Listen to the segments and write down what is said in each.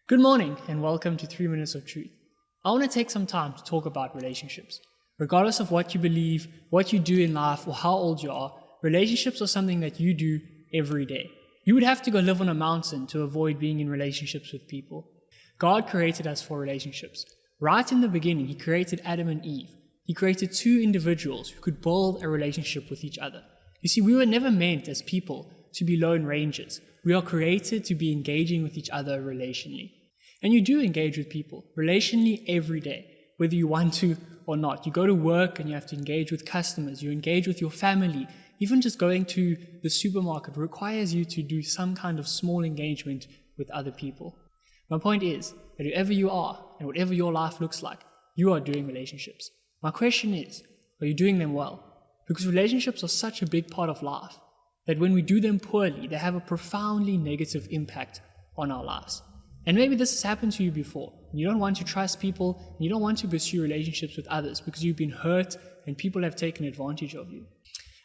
Good morning and welcome to 3 Minutes of Truth. I want to take some time to talk about relationships. Regardless of what you believe, what you do in life, or how old you are, relationships are something that you do every day. You would have to go live on a mountain to avoid being in relationships with people. God created us for relationships. Right in the beginning, He created Adam and Eve. He created two individuals who could build a relationship with each other. You see, we were never meant as people to be lone rangers. We are created to be engaging with each other relationally. And you do engage with people relationally every day, whether you want to or not. You go to work and you have to engage with customers. You engage with your family. Even just going to the supermarket requires you to do some kind of small engagement with other people. My point is that whoever you are and whatever your life looks like, you are doing relationships. My question is, are you doing them well? Because relationships are such a big part of life that when we do them poorly, they have a profoundly negative impact on our lives. And maybe this has happened to you before. You don't want to trust people, and you don't want to pursue relationships with others because you've been hurt and people have taken advantage of you.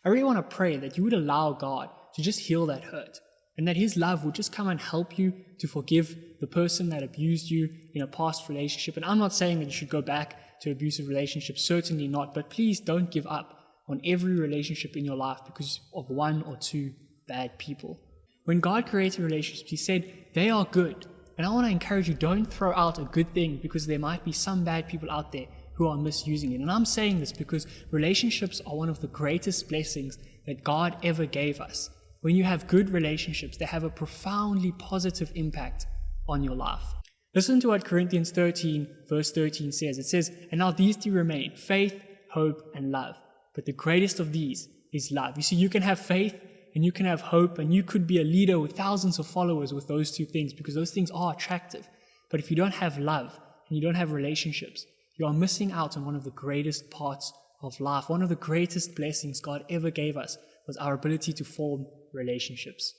I really want to pray that you would allow God to just heal that hurt, and that His love would just come and help you to forgive the person that abused you in a past relationship. And I'm not saying that you should go back to abusive relationships, certainly not, but please don't give up on every relationship in your life because of one or two bad people. When God created relationships, He said they are good. And I want to encourage you, don't throw out a good thing because there might be some bad people out there who are misusing it. And I'm saying this because relationships are one of the greatest blessings that God ever gave us. When you have good relationships, they have a profoundly positive impact on your life. Listen to what Corinthians 13 verse 13 says. It says, "And now these three remain, faith, hope, and love. But the greatest of these is love." You see, you can have faith and you can have hope, and you could be a leader with thousands of followers with those two things because those things are attractive. But if you don't have love and you don't have relationships, you are missing out on one of the greatest parts of life. One of the greatest blessings God ever gave us was our ability to form relationships.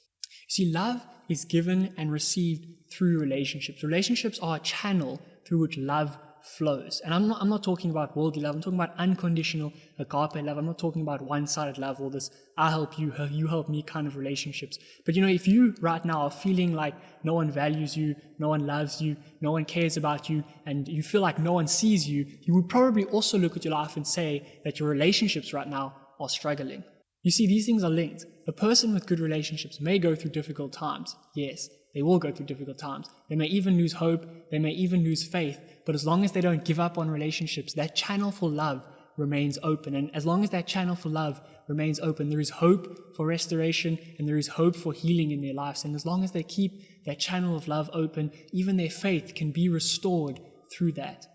You see, love is given and received through relationships. Relationships are a channel through which love flows. And I'm not talking about worldly love. I'm talking about unconditional agape love. I'm not talking about one-sided love or this I help you, you help me kind of relationships. But if you right now are feeling like no one values you, no one loves you, no one cares about you, and you feel like no one sees you, you would probably also look at your life and say that your relationships right now are struggling. You see, these things are linked. A person with good relationships may go through difficult times. Yes, they will go through difficult times. They may even lose hope. They may even lose faith. But as long as they don't give up on relationships, that channel for love remains open. And as long as that channel for love remains open, there is hope for restoration and there is hope for healing in their lives. And as long as they keep that channel of love open, even their faith can be restored through that.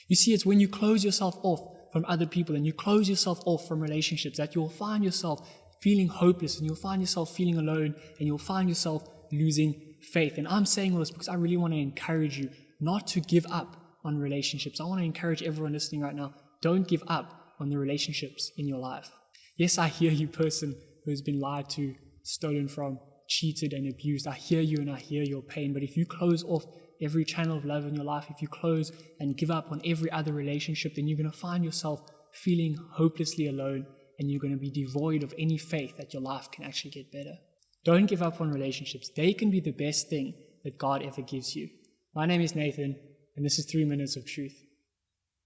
You see, it's when you close yourself off from other people and you close yourself off from relationships that you'll find yourself feeling hopeless and you'll find yourself feeling alone and you'll find yourself losing faith. And I'm saying all this because I really want to encourage you not to give up on relationships. I want to encourage everyone listening right now, don't give up on the relationships in your life. Yes, I hear you, person who has been lied to, stolen from, cheated and abused. I hear you and I hear your pain. But if you close off every channel of love in your life, if you close and give up on every other relationship, then you're going to find yourself feeling hopelessly alone and you're going to be devoid of any faith that your life can actually get better. Don't give up on relationships. They can be the best thing that God ever gives you. My name is Nathan, and this is 3 Minutes of Truth.